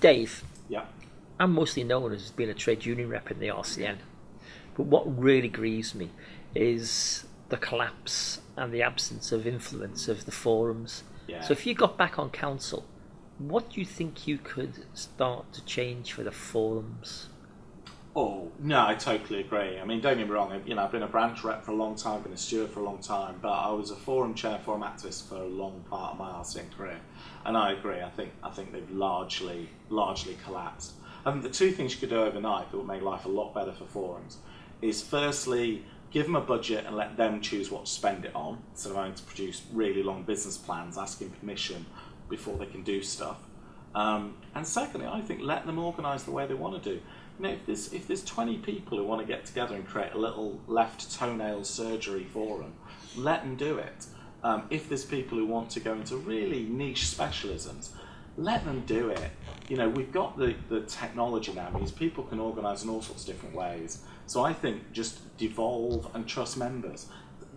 Dave, Yeah. I'm mostly known as being a trade union rep in the RCN, but what really grieves me is the collapse and the absence of influence of the forums. Yeah. So if you got back on council, what do you think you could start to change for the forums? Oh, no, I totally agree. I mean, don't get me wrong, I've been a branch rep for a long time, been a steward for a long time, but I was a forum chair, forum activist for a long part of my RCN career. And I agree, I think they've largely collapsed. I think the two things you could do overnight that would make life a lot better for forums is firstly, give them a budget and let them choose what to spend it on, instead of having to produce really long business plans, asking permission before they can do stuff. And secondly, I think let them organise the way they want to do. If there's 20 people who want to get together and create a little left toenail surgery forum, let them do it. If there's people who want to go into really niche specialisms, let them do it. We've got the technology now, means people can organise in all sorts of different ways. So I think just devolve and trust members.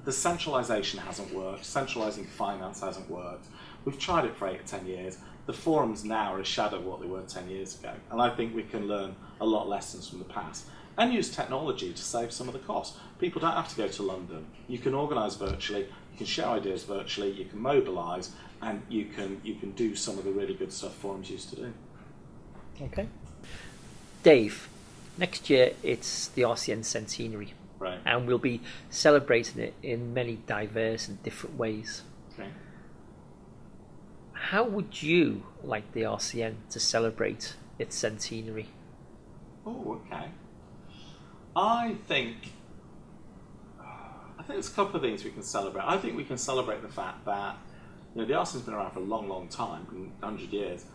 The centralisation hasn't worked, centralising finance hasn't worked. We've tried it for 8 or 10 years. The forums now are a shadow of what they were 10 years ago. And I think we can learn a lot of lessons from the past and use technology to save some of the costs. People don't have to go to London. You can organise virtually, you can share ideas virtually, you can mobilise, and you can do some of the really good stuff forums used to do. Okay. Dave, next year it's the RCN centenary. Right. And we'll be celebrating it in many diverse and different ways. Okay. How would you like the RCN to celebrate its centenary? Oh, okay. I think there's a couple of things we can celebrate. I think we can celebrate the fact that the RCN's been around for a long, long time, 100 years.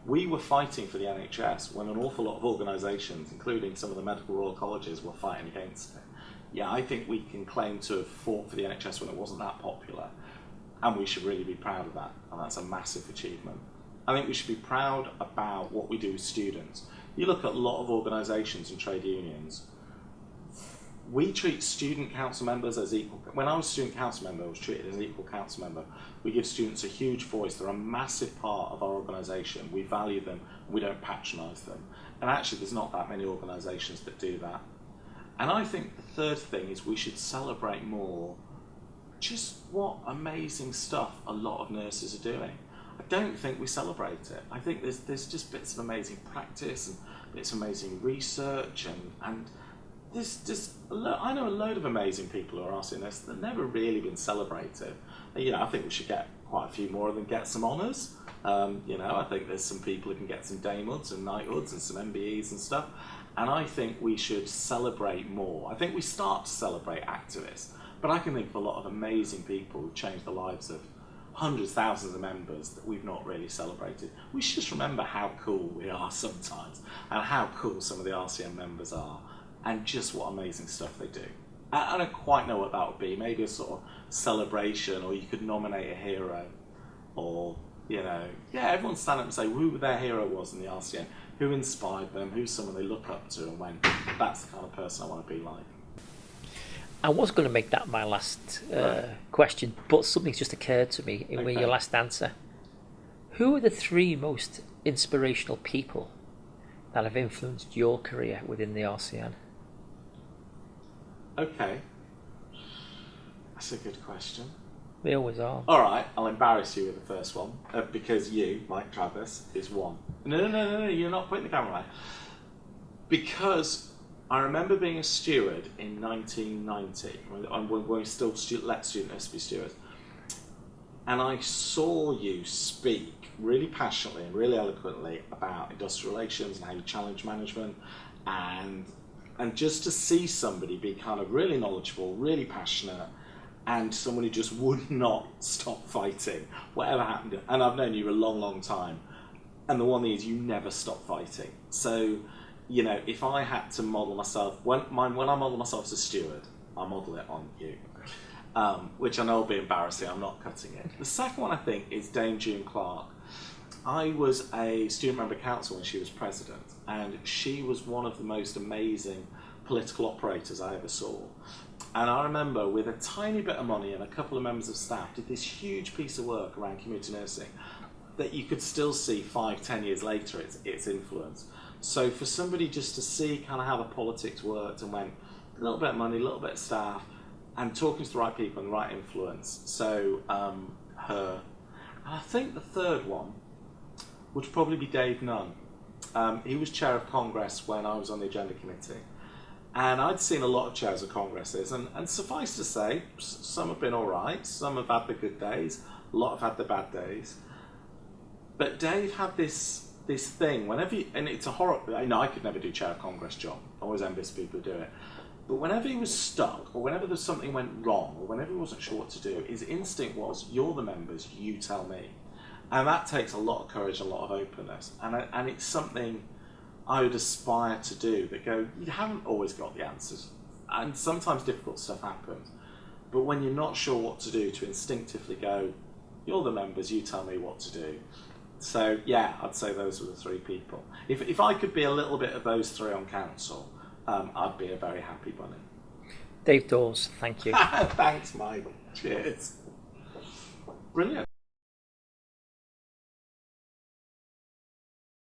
We were fighting for the NHS when an awful lot of organisations, including some of the medical royal colleges, were fighting against it. Yeah, I think we can claim to have fought for the NHS when it wasn't that popular, and we should really be proud of that, and that's a massive achievement. I think we should be proud about what we do with students. You look at a lot of organisations and trade unions, we treat student council members as equal. When I was a student council member, I was treated as an equal council member. We give students a huge voice. They're a massive part of our organisation. We value them, and we don't patronise them. And actually, there's not that many organisations that do that. And I think the third thing is we should celebrate more just what amazing stuff a lot of nurses are doing. I don't think we celebrate it. I think there's just bits of amazing practice and bits of amazing research and I know a load of amazing people who are RCN nurses that have never really been celebrated. I think we should get quite a few more of them, get some honours. I think there's some people who can get some damehoods and knighthoods and some MBEs and stuff. And I think we should celebrate more. I think we start to celebrate activists, but I can think of a lot of amazing people who've changed the lives of hundreds, thousands of members that we've not really celebrated. We should just remember how cool we are sometimes and how cool some of the RCN members are and just what amazing stuff they do. I don't quite know what that would be. Maybe a sort of celebration, or you could nominate a hero, or, everyone stand up and say who their hero was in the RCN, who inspired them, who's someone they look up to, and when that's the kind of person I want to be like. I was going to make that my last question, but something's just occurred to me in your last answer. Who are the 3 most inspirational people that have influenced your career within the RCN? Okay. That's a good question. They always are. All right, I'll embarrass you with the first one, because you, Mike Travis, is one. No, you're not putting the camera away. Because I remember being a steward in 1990, when we still let student nurses be stewards, and I saw you speak really passionately and really eloquently about industrial relations and how you challenge management, and just to see somebody be kind of really knowledgeable, really passionate, and someone who just would not stop fighting, whatever happened. And I've known you a long, long time. And the one thing is you never stop fighting. So, if I had to model myself, when I model myself as a steward, I model it on you. Which I know will be embarrassing, I'm not cutting it. The second one, I think, is Dame June Clark. I was a student member of council when she was president, and she was one of the most amazing political operators I ever saw. And I remember, with a tiny bit of money and a couple of members of staff, did this huge piece of work around community nursing. that you could still see 5-10 years later its influence. So for somebody just to see kind of how the politics worked and went a little bit of money, a little bit of staff, and talking to the right people and the right influence. So her, and I think the third one would probably be Dave Nunn. He was chair of Congress when I was on the agenda committee, and I'd seen a lot of chairs of Congresses, and suffice to say, some have been all right, some have had the good days, a lot have had the bad days. But Dave had this thing, whenever and it's a horror, I could never do chair of Congress job, I always envious people who do it. But whenever he was stuck, or whenever there's something went wrong, or whenever he wasn't sure what to do, his instinct was, you're the members, you tell me. And that takes a lot of courage, a lot of openness. And it's something I would aspire to do, that go, you haven't always got the answers. And sometimes difficult stuff happens. But when you're not sure what to do, to instinctively go, you're the members, you tell me what to do. So, yeah, I'd say those were the three people. If I could be a little bit of those three on council, I'd be a very happy bunny. Dave Dawes, thank you. Thanks, Mike. Cheers. Brilliant.